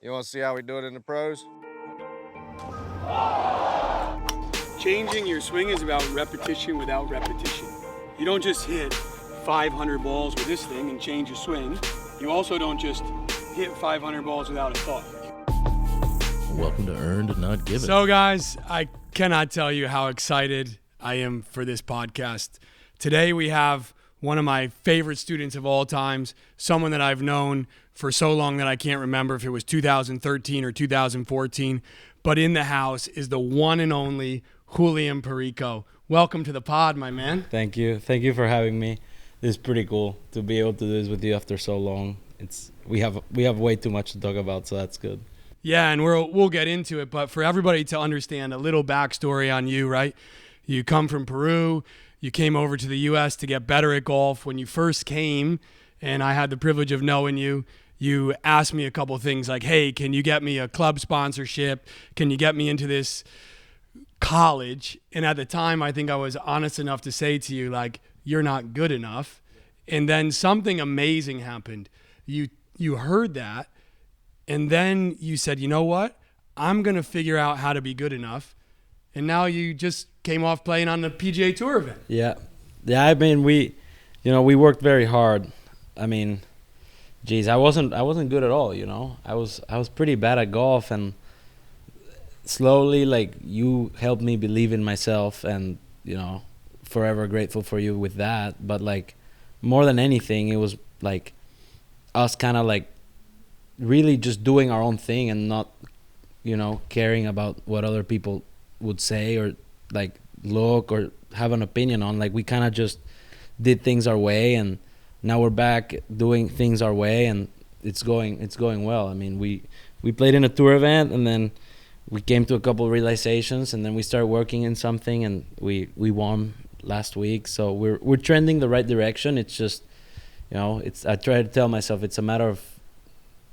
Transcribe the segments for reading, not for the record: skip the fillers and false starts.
You want to see how we do it in the pros? Changing your swing is about repetition without repetition. You don't just hit 500 balls with this thing and change your swing. You also don't just hit 500 balls without a thought. Welcome to Earned Not Given. So, guys, I cannot tell you how excited I am for this podcast. Today we have one of my favorite students of all times, someone that I've known for so long that I can't remember if it was 2013 or 2014, but in the house is the one and only Julian Perico. Welcome to the pod, my man. Thank you. Thank you for having me. This is pretty cool to be able to do this with you after so long. We have way too much to talk about, so that's good. Yeah, and we'll get into it, but for everybody to understand a little backstory on you, right? You come from Peru. You came over to the U.S. to get better at golf. When you first came, and I had the privilege of knowing you, you asked me a couple of things like, hey, can you get me a club sponsorship? Can you get me into this college? And at the time, I think I was honest enough to say to you, like, you're not good enough. And then something amazing happened. You heard that, and then you said, you know what? I'm going to figure out how to be good enough. And now you just came off playing on the PGA Tour event. Yeah. I mean, we worked very hard. I mean, geez, I wasn't good at all. I was pretty bad at golf, and slowly, like, you helped me believe in myself, and forever grateful for you with that. But like, more than anything, it was like us kind of like really just doing our own thing and not, caring about what other people would say or like look or have an opinion on. Like, we kind of just did things our way, and now we're back doing things our way, and it's going well. I mean, we played in a tour event, and then we came to a couple of realizations, and then we started working in something, and we won last week. So we're trending the right direction. It's just, I try to tell myself it's a matter of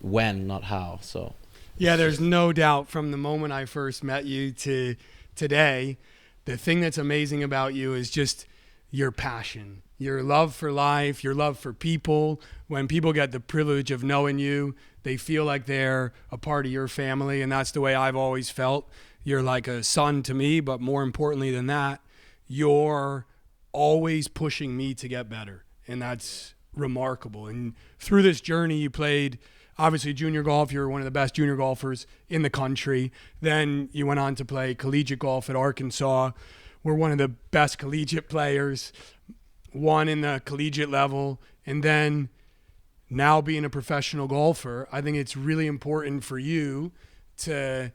when, not how. So yeah, there's no doubt from the moment I first met you to today, the thing that's amazing about you is just your passion, your love for life, your love for people. When people get the privilege of knowing you, they feel like they're a part of your family, and that's the way I've always felt. You're like a son to me, but more importantly than that, you're always pushing me to get better, and that's remarkable. And through this journey, you played obviously junior golf. You were one of the best junior golfers in the country. Then you went on to play collegiate golf at Arkansas. We're one of the best collegiate players, won in the collegiate level, and then now being a professional golfer. I think it's really important for you to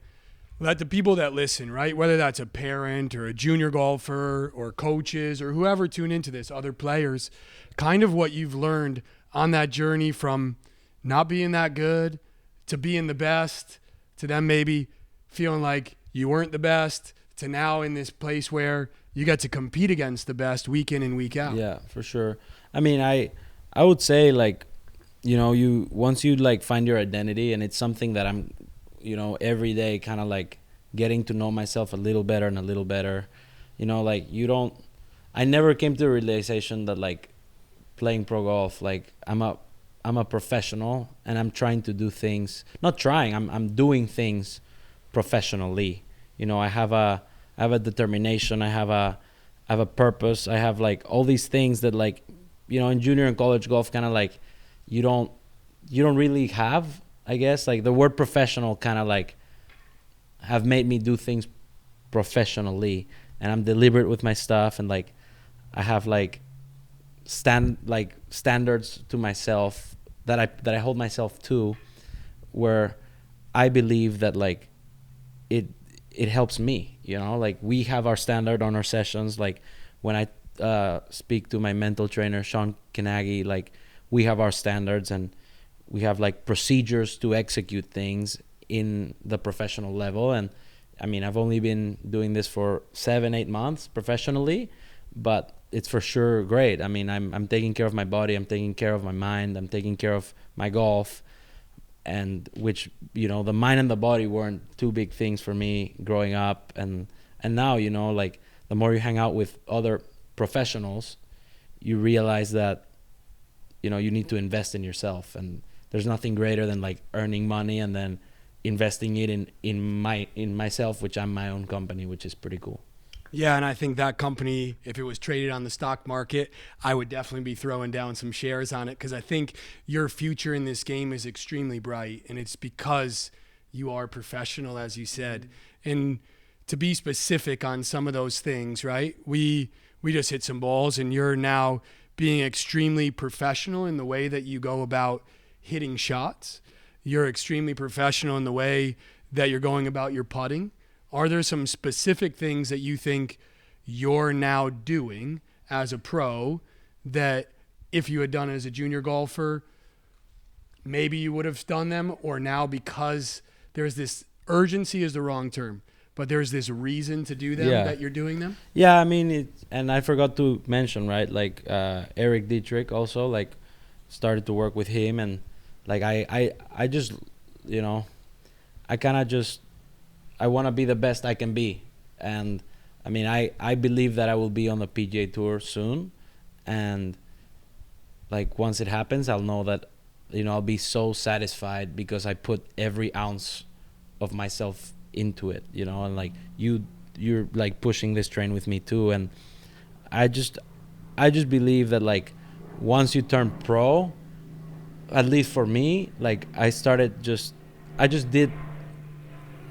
let the people that listen, right, whether that's a parent or a junior golfer or coaches or whoever tune into this, other players, kind of what you've learned on that journey from not being that good to being the best, to then maybe feeling like you weren't the best, to now in this place where you get to compete against the best week in and week out. Yeah, for sure. I mean, I would say, like, you once you like find your identity, and it's something that I'm, every day kind of like getting to know myself a little better and a little better. Like, I never came to the realization that like playing pro golf, like I'm a professional, and I'm trying to do things, not trying, I'm doing things professionally. I have a determination, I have a purpose, I have like all these things that, like, in junior and college golf kind of like you don't really have, I guess. Like, the word professional kind of like have made me do things professionally, and I'm deliberate with my stuff, and like I have like standards to myself that I hold myself to, where I believe that like it helps me. Like, we have our standard on our sessions. Like, when I speak to my mental trainer Sean Kanagi, like, we have our standards, and we have like procedures to execute things in the professional level. And I mean, I've only been doing this for 7-8 months professionally, but it's for sure great. I mean, I'm taking care of my body, I'm taking care of my mind, I'm taking care of my golf, and which, the mind and the body weren't two big things for me growing up. And now, like, the more you hang out with other professionals, you realize that, you need to invest in yourself. And there's nothing greater than like earning money and then investing it in myself, which I'm my own company, which is pretty cool. Yeah, and I think that company, if it was traded on the stock market, I would definitely be throwing down some shares on it, because I think your future in this game is extremely bright, and it's because you are professional, as you said. And to be specific on some of those things, right? We just hit some balls, and you're now being extremely professional in the way that you go about hitting shots. You're extremely professional in the way that you're going about your putting. Are there some specific things that you think you're now doing as a pro that if you had done it as a junior golfer, maybe you would have done them, or now because there's this urgency is the wrong term, but there's this reason to do them that you're doing them? Yeah, I mean, and I forgot to mention, right? Like Eric Dietrich also, like, started to work with him, and like I just, you know, I kind of just, I want to be the best I can be. And I mean, I believe that I will be on the PGA Tour soon. And like once it happens, I'll know that, you know, I'll be so satisfied because I put every ounce of myself into it, you know, and like you're like pushing this train with me too. And I just believe that like once you turn pro, at least for me, like I just did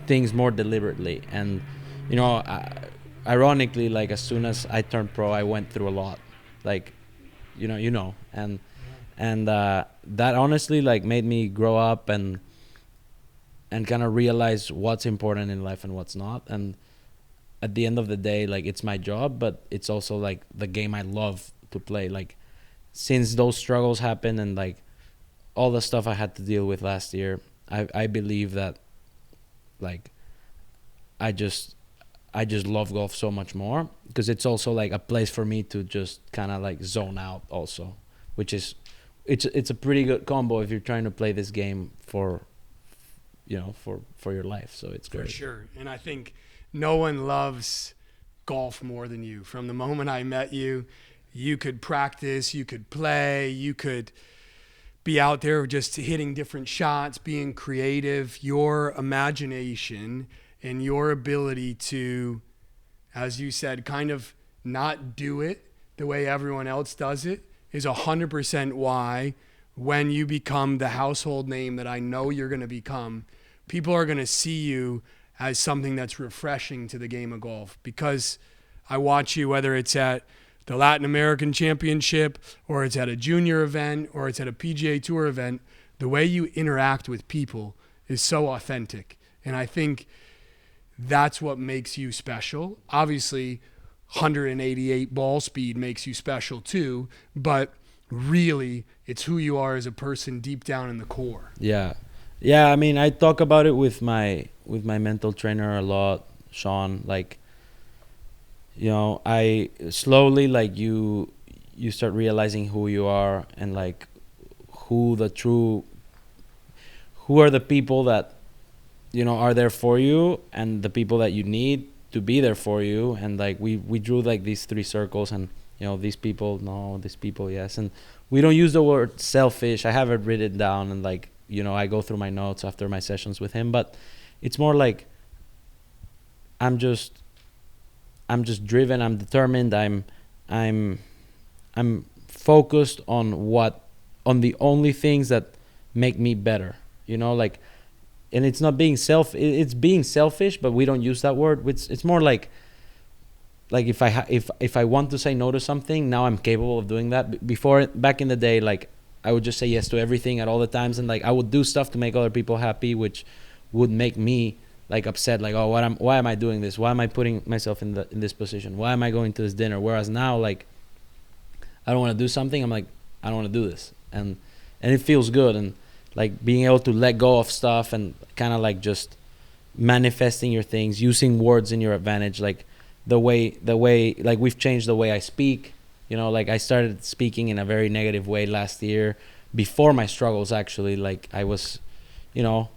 things more deliberately. And you know, ironically, like as soon as I turned pro, I went through a lot, like you know, and that honestly like made me grow up and kind of realize what's important in life and what's not. And at the end of the day, like it's my job, but it's also like the game I love to play. Like since those struggles happened and like all the stuff I had to deal with last year, I believe that like I just love golf so much more, because it's also like a place for me to just kind of like zone out also, which is it's a pretty good combo if you're trying to play this game for, you know, for your life. So it's great. For sure. And I think no one loves golf more than you. From the moment I met you, you could practice, you could play, you could be out there just hitting different shots, being creative. Your imagination and your ability to, as you said, kind of not do it the way everyone else does it is 100% why when you become the household name that I know you're going to become, people are going to see you as something that's refreshing to the game of golf. Because I watch you, whether it's at the Latin American Championship or it's at a junior event or it's at a PGA Tour event, the way you interact with people is so authentic. And I think that's what makes you special. Obviously, 188 ball speed makes you special too, but really it's who you are as a person deep down in the core. Yeah. I mean, I talk about it with my mental trainer a lot, Sean. Like, you know, I slowly, like, you start realizing who you are and like who are the people that, you know, are there for you and the people that you need to be there for you. And like we drew like these 3 circles, and you know, these people no, these people yes. And we don't use the word selfish. I have it written down, and like, you know, I go through my notes after my sessions with him, but it's more like I'm just driven, I'm determined, I'm focused on the only things that make me better, you know, like. And it's not being it's being selfish, but we don't use that word. It's more like if I want to say no to something, now I'm capable of doing that. Before, back in the day, like I would just say yes to everything at all the times, and like I would do stuff to make other people happy, which would make me like upset, like, oh, why am I doing this? Why am I putting myself in this position? Why am I going to this dinner? Whereas now, like, I don't want to do something, I'm like, I don't want to do this, and it feels good. And like being able to let go of stuff and kind of like just manifesting your things, using words in your advantage, like the way like we've changed the way I speak, you know, like I started speaking in a very negative way last year before my struggles. Actually, like I was, you know,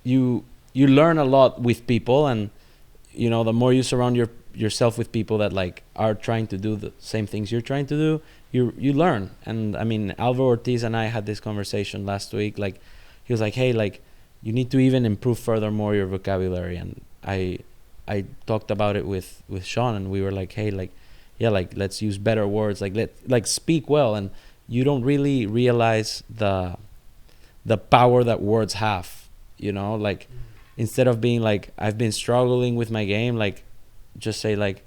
you learn a lot with people, and you know, the more you surround yourself with people that like are trying to do the same things you're trying to do, you learn. And I mean, Alvaro Ortiz and I had this conversation last week. Like, he was like, hey, like you need to even improve furthermore your vocabulary. And I talked about it with Sean, and we were like, hey, like, yeah, like let's use better words, like speak well. And you don't really realize the power that words have, you know, like instead of being like, I've been struggling with my game, like just say like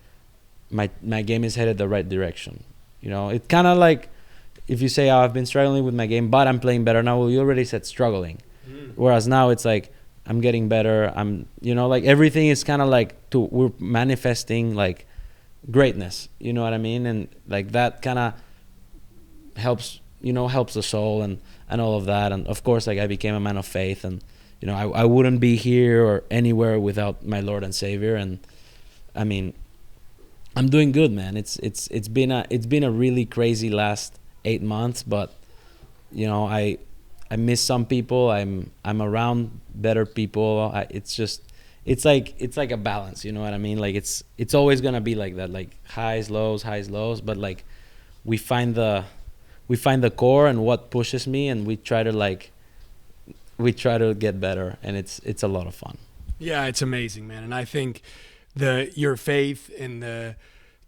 my game is headed the right direction. You know, it's kind of like if you say, oh, I've been struggling with my game, but I'm playing better now. Well, you already said struggling. Whereas now it's like, I'm getting better. I'm, you know, like everything is kind of like we're manifesting like greatness. You know what I mean? And like that kind of helps, you know, helps the soul and all of that. And of course, like I became a man of faith, and, you know, I wouldn't be here or anywhere without my Lord and Savior. And I mean, I'm doing good, man. It's been a really crazy last 8 months, but you know, I miss some people. I'm around better people. It's like a balance, you know what I mean? Like it's always gonna be like that, like highs, lows, but like we find the core and what pushes me, and we try to get better, and it's a lot of fun. Yeah, it's amazing, man. And I think your faith and the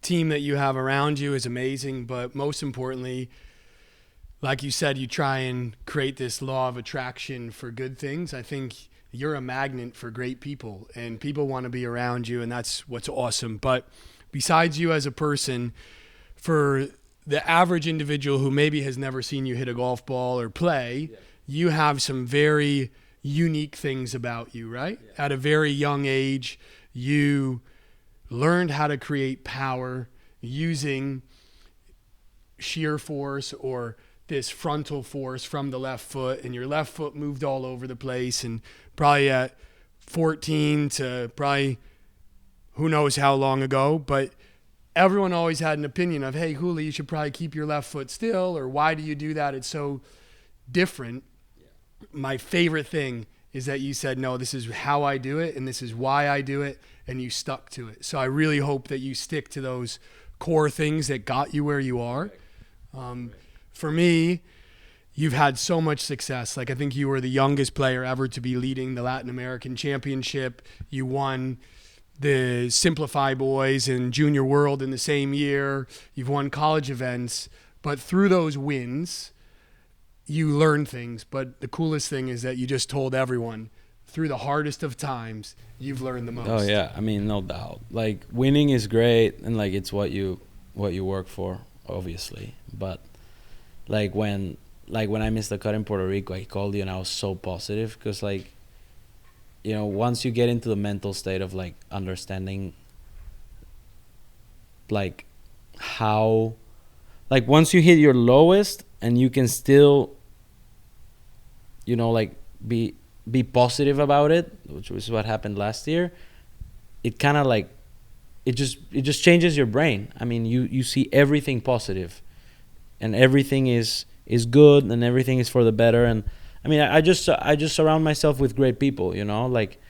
team that you have around you is amazing, but most importantly, like you said, you try and create this law of attraction for good things. I think you're a magnet for great people, and people want to be around you, and that's what's awesome. But besides you as a person, for the average individual who maybe has never seen you hit a golf ball or play, you have some very unique things about you, right? Yeah. At a very young age, you learned how to create power using sheer force or this frontal force from the left foot, and your left foot moved all over the place. And probably at 14 to probably who knows how long ago, but everyone always had an opinion of, hey, Juli, you should probably keep your left foot still, or why do you do that? It's so different. Yeah. My favorite thing is that you said, no, this is how I do it, and this is why I do it, and you stuck to it. So I really hope that you stick to those core things that got you where you are. For me, you've had so much success. Like, I think you were the youngest player ever to be leading the Latin American Championship. You won the Simplify Boys and Junior World in the same year. You've won college events. But through those wins, you learn things. But the coolest thing is that you just told everyone, through the hardest of times, you've learned the most. Oh, yeah. I mean, no doubt. Like, winning is great, and, like, it's what you work for, obviously. But like when I missed the cut in Puerto Rico, I called you and I was so positive because, like, you know, once you get into the mental state of like understanding like how, like once you hit your lowest and you can still, you know, like be positive about it, which was what happened last year, it kind of like it just changes your brain. I mean, you see everything positive, and everything is good, and everything is for the better. And I mean, I just surround myself with great people, you know, like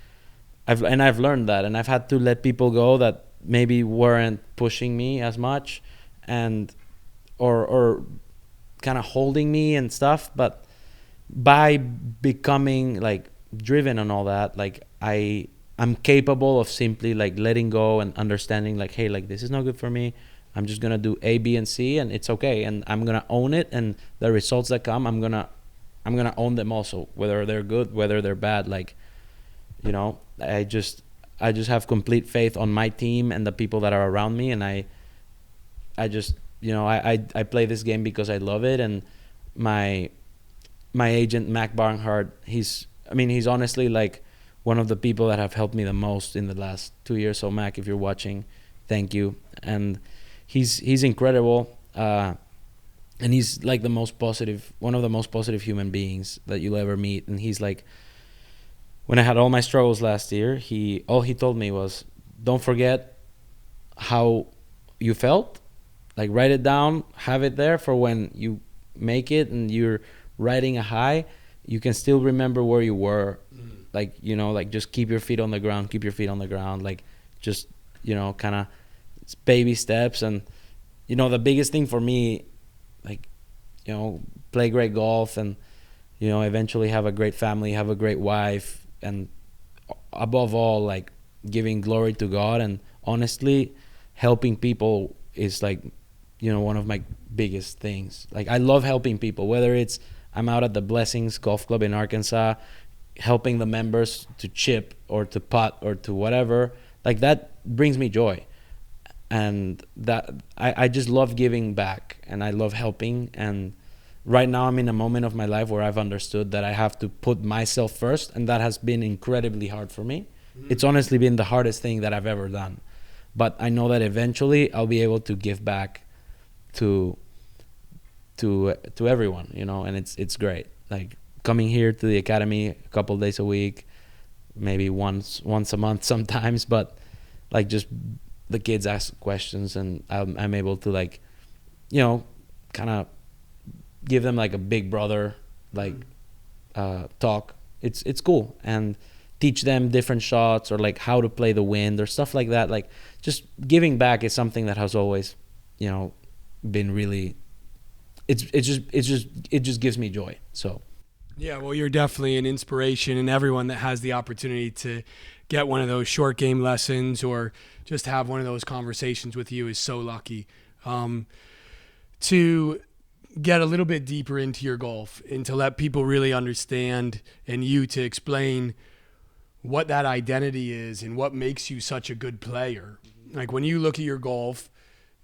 I've learned that, and I've had to let people go that maybe weren't pushing me as much, and or kind of holding me and stuff. But by becoming like driven and all that, like I'm capable of simply like letting go and understanding like, hey, like this is not good for me. I'm just gonna do A, B, and C, and it's okay. And I'm gonna own it. And the results that come, I'm gonna own them also, whether they're good, whether they're bad. Like, you know, I just have complete faith on my team and the people that are around me. And I just, you know, I play this game because I love it. And my agent, Mac Barnhart, he's honestly like one of the people that have helped me the most in the last 2 years. So Mac, if you're watching, thank you. And he's incredible, and he's like one of the most positive human beings that you'll ever meet. And he's like, when I had all my struggles last year, all he told me was, don't forget how you felt, like write it down, have it there for when you make it and you're riding a high, you can still remember where you were. Like, you know, like just keep your feet on the ground, like just, you know, kind of baby steps. And, you know, the biggest thing for me, like, you know, play great golf and eventually have a great family, have a great wife, and above all, like giving glory to God. And honestly, helping people is like, one of my biggest things. Like, I love helping people, whether it's I'm out at the Blessings Golf Club in Arkansas, helping the members to chip or to putt or to whatever. Like, that brings me joy. And that I just love giving back, and I love helping. And right now I'm in a moment of my life where I've understood that I have to put myself first, and that has been incredibly hard for me. It's honestly been the hardest thing that I've ever done. But I know that eventually I'll be able to give back to everyone, and it's great. Like, coming here to the academy a couple of days a week, maybe once a month sometimes, but like, just the kids ask questions, and I'm able to, like, kind of give them like a big brother, like, talk. It's cool. And teach them different shots, or like how to play the wind or stuff like that. Like, just giving back is something that has always, been really, it just gives me joy. So Yeah, well, you're definitely an inspiration, and everyone that has the opportunity to get one of those short game lessons or just have one of those conversations with you is so lucky. To get a little bit deeper into your golf and to let people really understand, and you to explain what that identity is and what makes you such a good player. Like, when you look at your golf,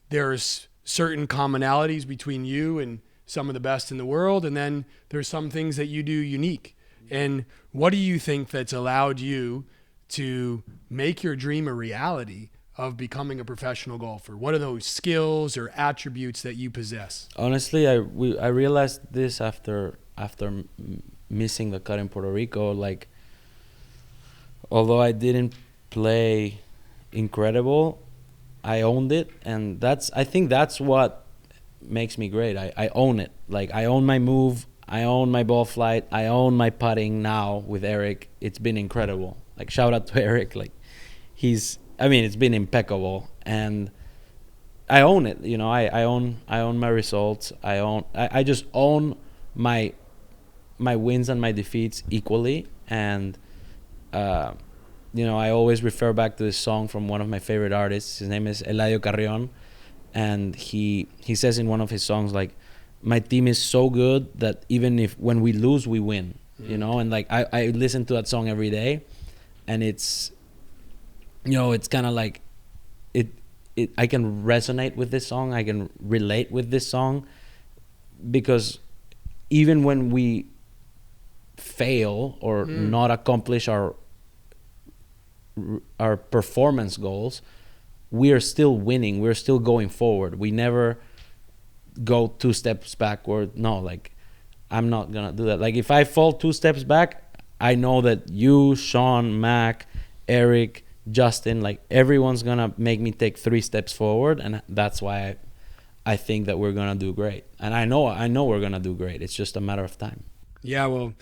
there's certain commonalities between you and some of the best in the world, and then there's some things that you do unique. And what do you think that's allowed you to make your dream a reality of becoming a professional golfer? What are those skills or attributes that you possess? honestly, I realized this after missing the cut in Puerto Rico. Like, although I didn't play incredible, I owned it, and I think that's what makes me great. I own it. Like, I own my move, I own my ball flight, I own my putting now with Eric. It's been incredible. Like, shout out to Eric. Like, it's been impeccable, and I own it. I own my results. I just own my wins and my defeats equally. And I always refer back to this song from one of my favorite artists. His name is Eladio Carrion, and he says in one of his songs, like, my team is so good that even when we lose, we win. And like, I listen to that song every day, and it's kind of like I can resonate with this song. I can relate with this song, because even when we fail or not accomplish our performance goals, we are still winning. We're still going forward. We never go 2 steps backward. No, like, I'm not gonna do that. Like, if I fall 2 steps back, I know that you, Sean, Mac, Eric, Justin, like, everyone's gonna make me take 3 steps forward, and that's why I think that we're gonna do great. And I know we're gonna do great. It's just a matter of time. Yeah, well,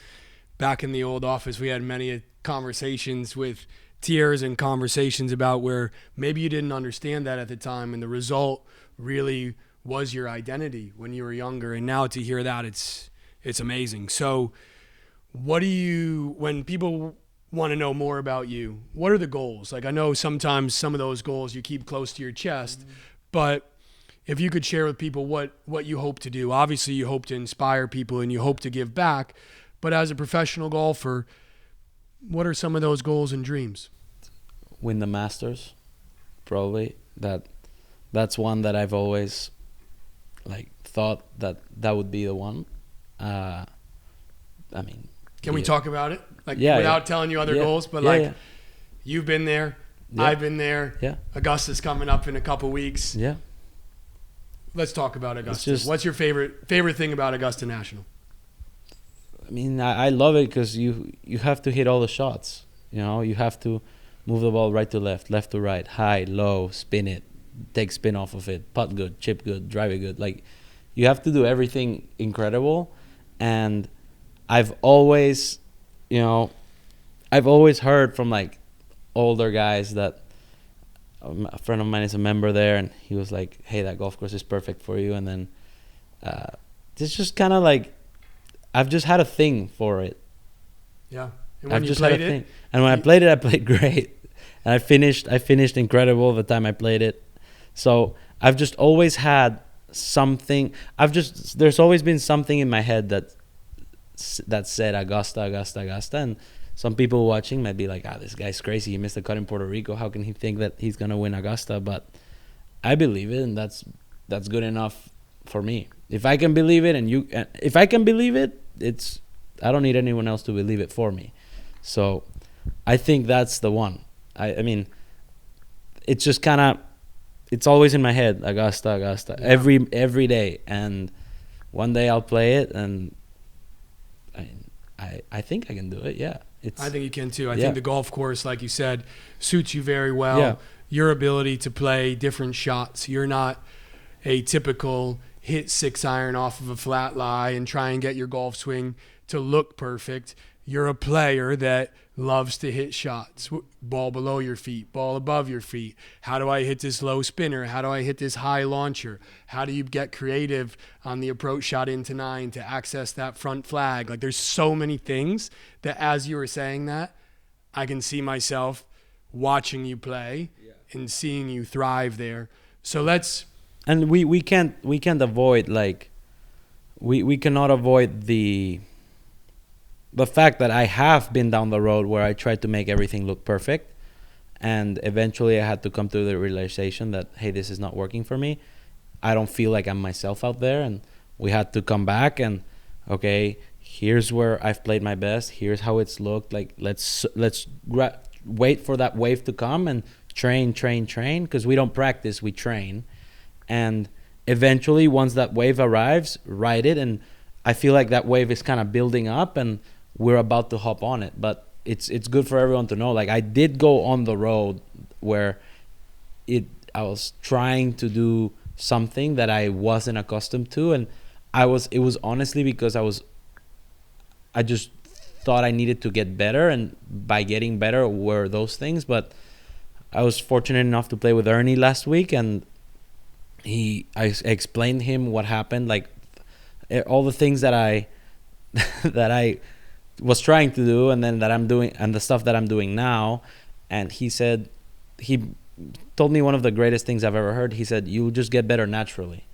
back in the old office, we had many conversations with tiers and conversations about where maybe you didn't understand that at the time, and the result really was your identity when you were younger. And now to hear that, it's amazing. So when people want to know more about you, what are the goals? Like, I know sometimes some of those goals you keep close to your chest, but if you could share with people what you hope to do. Obviously, you hope to inspire people and you hope to give back, but as a professional golfer, what are some of those goals and dreams? Win the Masters, probably. That's one that I've always, like, thought that would be the one. Can we talk about it? Like, Yeah, without yeah. telling you other Yeah. goals, but Yeah, like, yeah. you've been there, Yeah. I've been there. Yeah. Augusta's coming up in a couple weeks. Yeah. Let's talk about Augusta. just- What's your favorite thing about Augusta National? I love it because you have to hit all the shots. You have to move the ball right to left to right, high, low, spin it, take spin off of it, putt good, chip good, drive it good. Like, you have to do everything incredible. And I've always heard from, like, older guys that a friend of mine is a member there, and he was like, hey, that golf course is perfect for you. And then it's just kind of like, I've just had a thing for it. Yeah. And I've when you just had a played thing. And when I played it, I played great. And I finished incredible the time I played it. So I've just always had something. There's always been something in my head that said Augusta, Augusta, Augusta. And some people watching might be like, this guy's crazy. He missed a cut in Puerto Rico. How can he think that he's going to win Augusta? But I believe it, and that's good enough for me. If I can believe it, if I can believe it, I don't need anyone else to believe it for me. So I think that's the one. I mean, it's just kind of, it's always in my head, Augusta, Augusta, yeah. every day. And one day I'll play it, and I think I can do it, yeah. I think you can too. I yeah. think the golf course, like you said, suits you very well. Yeah. Your ability to play different shots. You're not a typical hit 6-iron off of a flat lie and try and get your golf swing to look perfect. You're a player that loves to hit shots. Ball below your feet, ball above your feet. How do I hit this low spinner? How do I hit this high launcher? How do you get creative on the approach shot into 9 to access that front flag? Like, there's so many things that, as you were saying that, I can see myself watching you play and seeing you thrive there. So let's... And we can't avoid, like, we cannot avoid the fact that I have been down the road where I tried to make everything look perfect, and eventually I had to come to the realization that, hey, this is not working for me. I don't feel like I'm myself out there, and we had to come back and, okay, here's where I've played my best. Here's how it's looked. Like, let's wait for that wave to come and train, because we don't practice, we train. And eventually, once that wave arrives, ride it. And I feel like that wave is kind of building up, and we're about to hop on it. But it's good for everyone to know. Like, I did go on the road where I was trying to do something that I wasn't accustomed to, and it was honestly because I just thought I needed to get better, and by getting better were those things. But I was fortunate enough to play with Ernie last week, and I explained him what happened, like all the things that I was trying to do, and then that I'm doing, and the stuff that I'm doing now. And he told me one of the greatest things I've ever heard. He said, "You just get better naturally.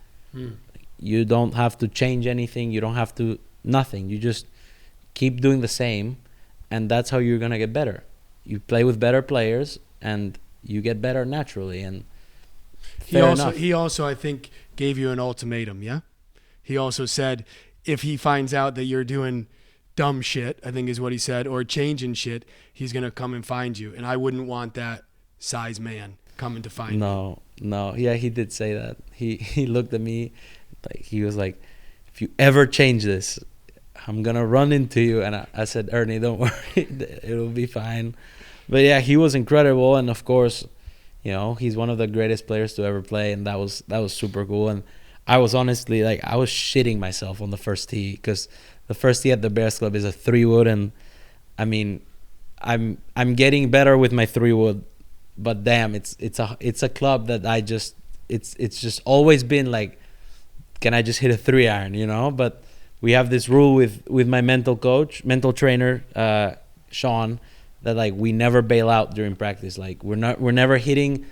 You don't have to change anything. You don't have to nothing. You just keep doing the same, and that's how you're gonna get better. You play with better players, and you get better naturally." And he also, I think, gave you an ultimatum, yeah? He also said, if he finds out that you're doing dumb shit, I think is what he said, or changing shit, he's going to come and find you. And I wouldn't want that size man coming to find you. No. Yeah, he did say that. He looked at me, like, he was like, if you ever change this, I'm going to run into you. And I said, Ernie, don't worry. It'll be fine. But yeah, he was incredible. And of course, you know, he's one of the greatest players to ever play, and that was super cool. And I was honestly, like, I was shitting myself on the first tee, because the first tee at the Bears Club is a 3-wood, and I mean, I'm getting better with my 3-wood, but damn, it's a club that it's just always been like, can I just hit a 3-iron, you know? But we have this rule with my mental trainer, Sean, that, like, we never bail out during practice. Like, we're never hitting,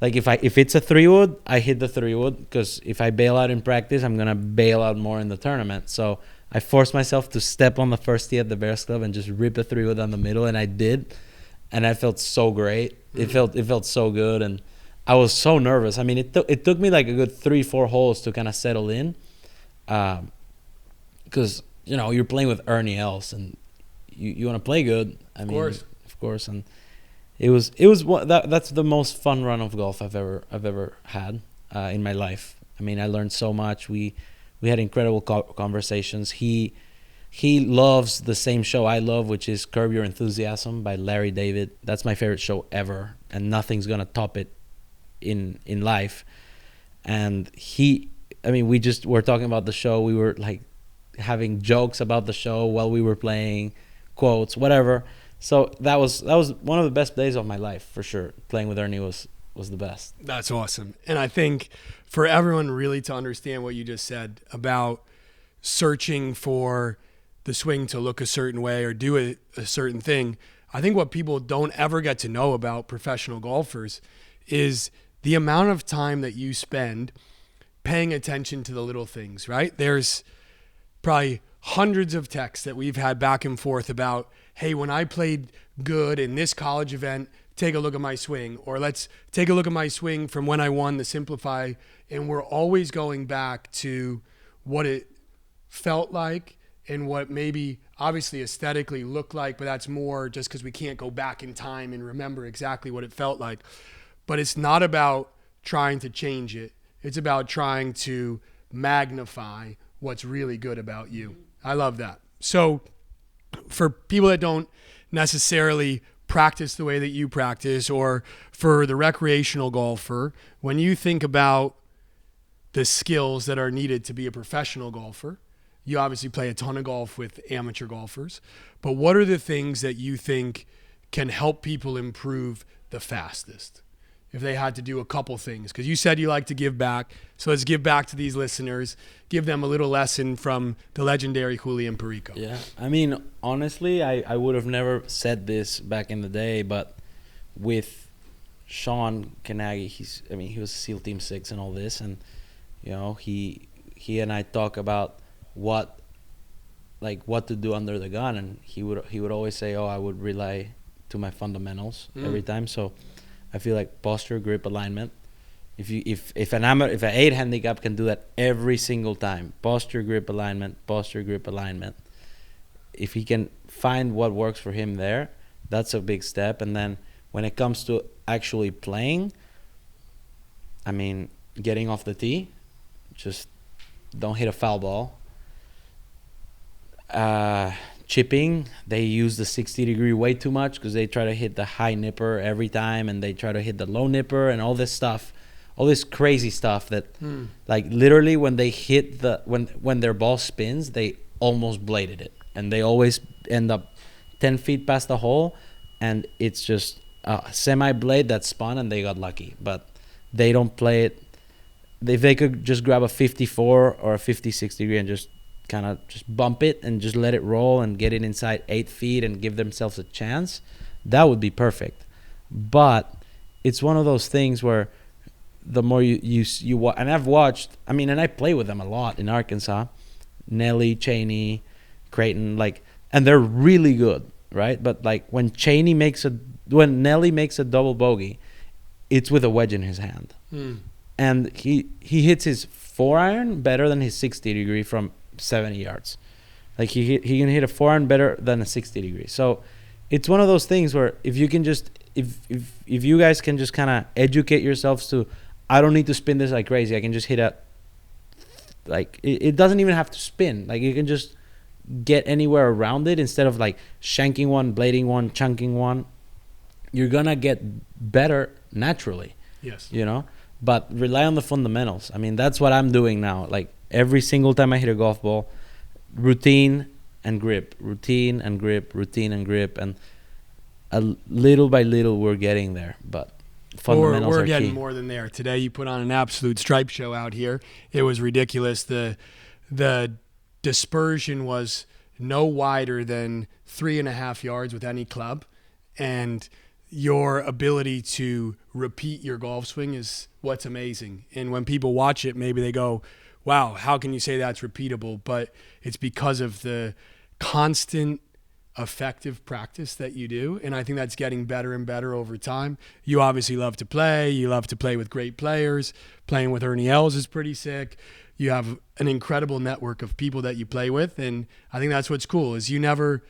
like, if it's a 3-wood, I hit the 3-wood, because if I bail out in practice, I'm gonna bail out more in the tournament. So I forced myself to step on the first tee at the Bears Club and just rip a 3-wood down the middle, and I did, and I felt so great. It felt so good, and I was so nervous. I mean, it took me like a good 3-4 holes to kind of settle in, because, you know, you're playing with Ernie Els, and you want to play good. Of course, and it was that's the most fun run of golf I've ever had in my life. I mean, I learned so much. We had incredible conversations. He loves the same show I love, which is Curb Your Enthusiasm by Larry David. That's my favorite show ever, and nothing's gonna top it in life. And we just were talking about the show. We were like having jokes about the show while we were playing, quotes, whatever. So that was one of the best days of my life, for sure. Playing with Ernie was the best. That's awesome. And I think for everyone really to understand what you just said about searching for the swing to look a certain way or do a certain thing. I think what people don't ever get to know about professional golfers is the amount of time that you spend paying attention to the little things, right? There's probably hundreds of texts that we've had back and forth about, hey, when I played good in this college event, take a look at my swing, or let's take a look at my swing from when I won the Simplify. And we're always going back to what it felt like and what maybe obviously aesthetically looked like, but that's more just because we can't go back in time and remember exactly what it felt like. But it's not about trying to change it. It's about trying to magnify what's really good about you. I love that. So for people that don't necessarily practice the way that you practice, or for the recreational golfer, when you think about the skills that are needed to be a professional golfer, you obviously play a ton of golf with amateur golfers, but what are the things that you think can help people improve the fastest? If they had to do a couple things, because you said you like to give back. So let's give back to these listeners, give them a little lesson from the legendary Julian Perico. Yeah. I mean, honestly, I would have never said this back in the day, but with Sean Kanagi, he was SEAL Team 6 and all this, and he and I talk about what to do under the gun, and he would always say, I would rely to my fundamentals every time. So I feel like posture, grip, alignment. If an 8 handicap can do that every single time, posture, grip, alignment. If he can find what works for him there, that's a big step. And then when it comes to actually playing, I mean, getting off the tee, just don't hit a foul ball. Chipping, they use the 60-degree way too much because they try to hit the high nipper every time, and they try to hit the low nipper and all this stuff, all this crazy stuff that like literally when they hit when their ball spins, they almost bladed it, and they always end up 10 feet past the hole, and it's just a semi-blade that spun and they got lucky. But they don't play it. If they could just grab a 54 or a 56 degree and just kind of just bump it and just let it roll and get it inside 8 feet and give themselves a chance, that would be perfect. But it's one of those things where the more you and I've watched, and I play with them a lot in Arkansas, Nelly, Cheney, Creighton, and they're really good, right? But when Nelly makes a double bogey, it's with a wedge in his hand. And he hits his 4-iron better than his 60 degree from 70 yards. He can hit a 4-iron better than a 60 degree. So it's one of those things where if you can just if you guys can just kind of educate yourselves to, I don't need to spin this like crazy, I can just hit it doesn't even have to spin. You can just get anywhere around it instead of shanking one, blading one, chunking one. You're gonna get better naturally. Yes. But rely on the fundamentals. That's what I'm doing now. Every single time I hit a golf ball, routine and grip, routine and grip, and little by little we're getting there. But fundamentals we're are getting key. more than there. Today you put on an absolute stripe show out here. It was ridiculous. The dispersion was no wider than 3.5 yards with any club, and your ability to repeat your golf swing is what's amazing. And when people watch it, maybe they go, wow, how can you say that's repeatable? But it's because of the constant effective practice that you do. And I think that's getting better and better over time. You obviously love to play. You love to play with great players. Playing with Ernie Els is pretty sick. You have an incredible network of people that you play with. And I think that's what's cool is you never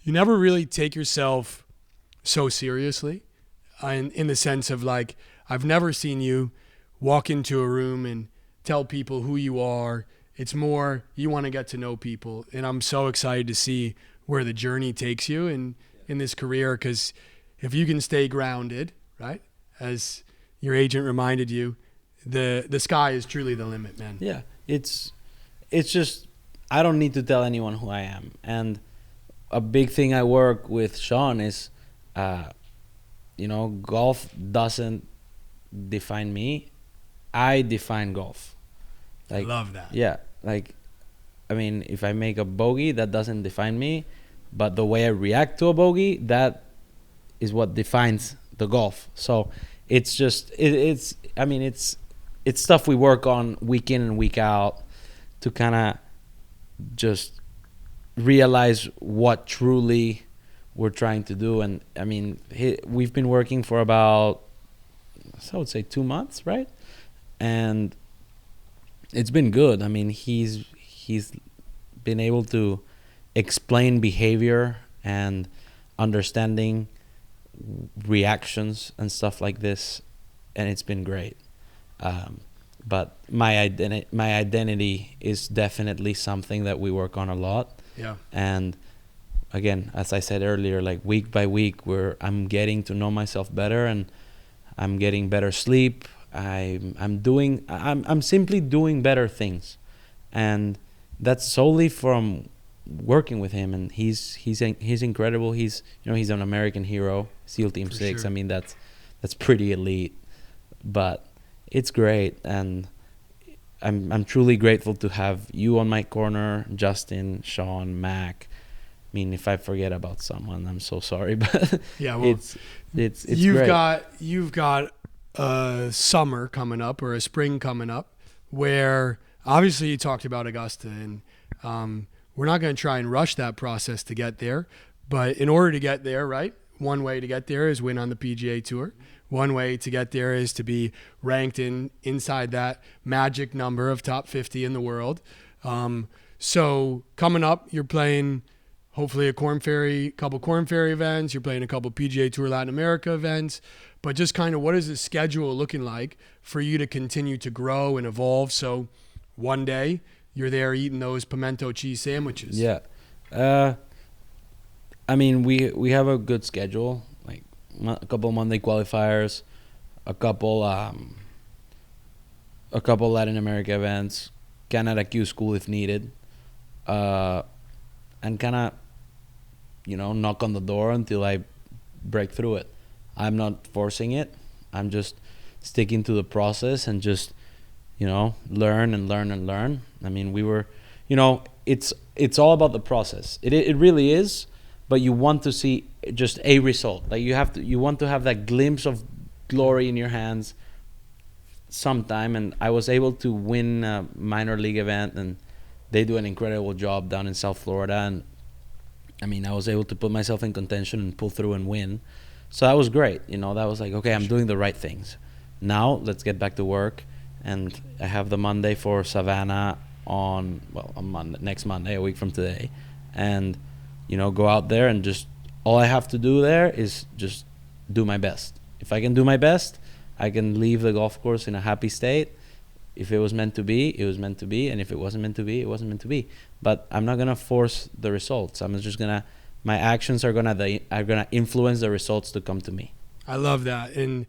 really take yourself so seriously in the sense of I've never seen you walk into a room and tell people who you are. It's more you want to get to know people. And I'm so excited to see where the journey takes you in this career, because if you can stay grounded, right, as your agent reminded you, the sky is truly the limit, man. Yeah, it's just I don't need to tell anyone who I am. And a big thing I work with Sean is golf doesn't define me. I define golf. I love that. Yeah, I mean, if I make a bogey, that doesn't define me, but the way I react to a bogey, that is what defines the golf. So it's just it's I mean it's stuff we work on week in and week out to kind of just realize what truly we're trying to do. And I mean, we've been working for about, so I would say 2 months, right? And it's been good. I mean, he's been able to explain behavior and understanding reactions and stuff like this, and it's been great. But my identity is definitely something that we work on a lot. Yeah. And again, as I said earlier, like week by week, I'm getting to know myself better, and I'm getting better sleep. I'm simply doing better things, and that's solely from working with him. And he's incredible. He's an American hero, SEAL Team 6. Sure. I mean, that's pretty elite, but it's great. And I'm truly grateful to have you on my corner, Justin, Sean, Mac. I mean, if I forget about someone, I'm so sorry, but yeah, well, it's you've great. You've got a summer coming up or a spring coming up where obviously you talked about Augusta, and we're not going to try and rush that process to get there, but in order to get there, right, one way to get there is win on the PGA Tour. One way to get there is to be ranked inside that magic number of top 50 in the world. So coming up, you're playing hopefully couple Corn Ferry events. You're playing a couple PGA Tour Latin America events. But just kind of what is the schedule looking like for you to continue to grow and evolve? So one day you're there eating those pimento cheese sandwiches. Yeah. I mean, we have a good schedule, like a couple Monday qualifiers, a couple Latin America events, Canada Q School if needed, and kind of, knock on the door until I break through it. I'm not forcing it. I'm just sticking to the process and just, learn and learn and learn. I mean, it's all about the process. It really is, but you want to see just a result. Like you want to have that glimpse of glory in your hands sometime. And I was able to win a minor league event, and they do an incredible job down in South Florida. And I mean, I was able to put myself in contention and pull through and win. So that was great. That was like, okay, I'm doing the right things. Now let's get back to work. And I have the Monday for Savannah on Monday, next Monday, a week from today. And, go out there and just, all I have to do there is just do my best. If I can do my best, I can leave the golf course in a happy state. If it was meant to be, it was meant to be. And if it wasn't meant to be, it wasn't meant to be. But I'm not going to force the results. I'm just going to, my actions are gonna influence the results to come to me. I love that. And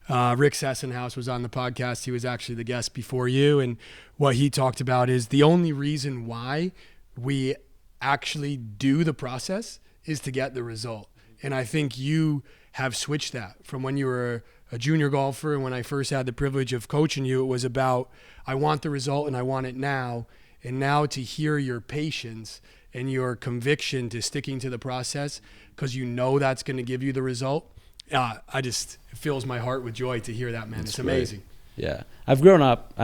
Rick Sessenhaus was on the podcast. He was actually the guest before you. And what he talked about is the only reason why we actually do the process is to get the result. And I think you have switched that from when you were a junior golfer. And when I first had the privilege of coaching you, it was about, I want the result and I want it now. And now to hear your patience and your conviction to sticking to the process because that's going to give you the result. It fills my heart with joy to hear that, man. It's amazing. Yeah. I've grown up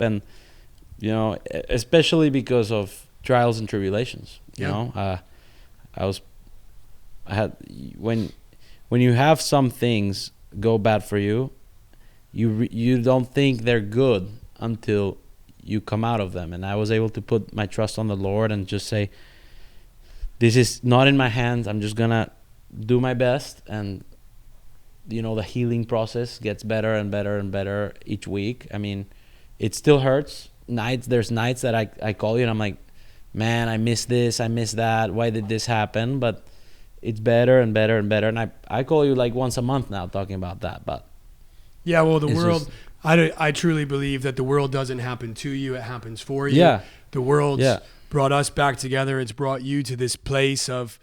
and, especially because of trials and tribulations, when you have some things go bad for you, you don't think they're good until you come out of them. And I was able to put my trust on the Lord and just say, this is not in my hands. I'm just going to do my best. And, the healing process gets better and better and better each week. I mean, it still hurts. There's nights that I call you and I'm like, man, I miss this. I miss that. Why did this happen? But it's better and better and better. And I call you like once a month now talking about that. But yeah, well, the world, I truly believe that the world doesn't happen to you. It happens for you. Yeah. The world's brought us back together. It's brought you to this place of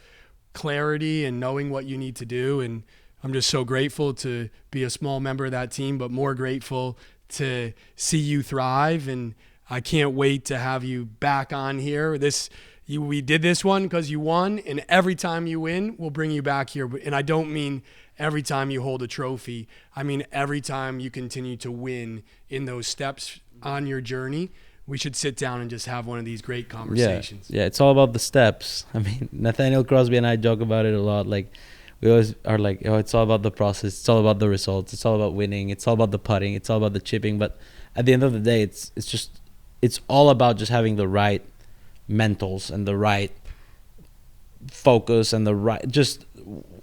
clarity and knowing what you need to do. And I'm just so grateful to be a small member of that team, but more grateful to see you thrive. And I can't wait to have you back on here. We did this one because you won, and every time you win, we'll bring you back here. And I don't mean every time you hold a trophy. I mean every time you continue to win in those steps on your journey. We should sit down and just have one of these great conversations. Yeah, it's all about the steps. I mean, Nathaniel Crosby and I joke about it a lot. Like, we always are like, oh, it's all about the process. It's all about the results. It's all about winning. It's all about the putting. It's all about the chipping. But at the end of the day, it's all about just having the right mentals and the right focus and the right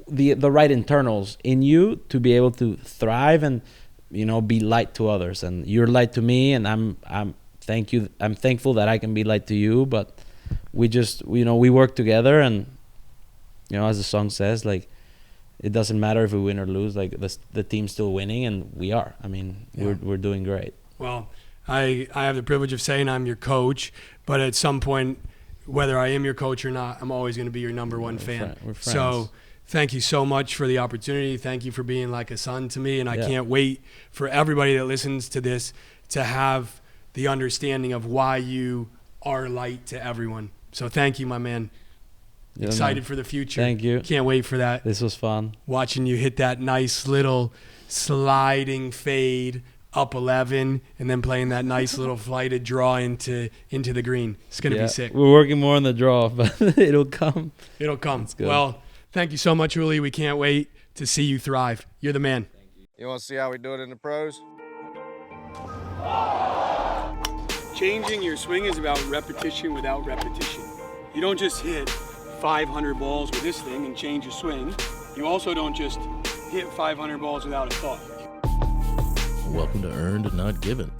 right internals in you to be able to thrive and, you know, be light to others. And you're light to me, and I'm thankful that I can be light to you. But we just, you know, we work together, and, you know, as the song says, like, it doesn't matter if we win or lose. Like, the team's still winning, and we are. I mean, we're doing great. Well, I have the privilege of saying I'm your coach, but at some point, whether I am your coach or not, I'm always going to be your number one fan. We're friends. So thank you so much for the opportunity. Thank you for being like a son to me, and I can't wait for everybody that listens to this to have the understanding of why you are light to everyone. So thank you, my man. Yeah, Excited man. for the future. Thank you. Can't wait for that. This was fun. Watching you hit that nice little sliding fade up 11 and then playing that nice little flighted draw into the green. It's going to be sick. We're working more on the draw, but it'll come. It'll come. That's good. Well, thank you so much, Uli. We can't wait to see you thrive. You're the man. You want to see how we do it in the pros? Changing your swing is about repetition without repetition. You don't just hit 500 balls with this thing and change your swing. You also don't just hit 500 balls without a thought. Welcome to Earned Not Given.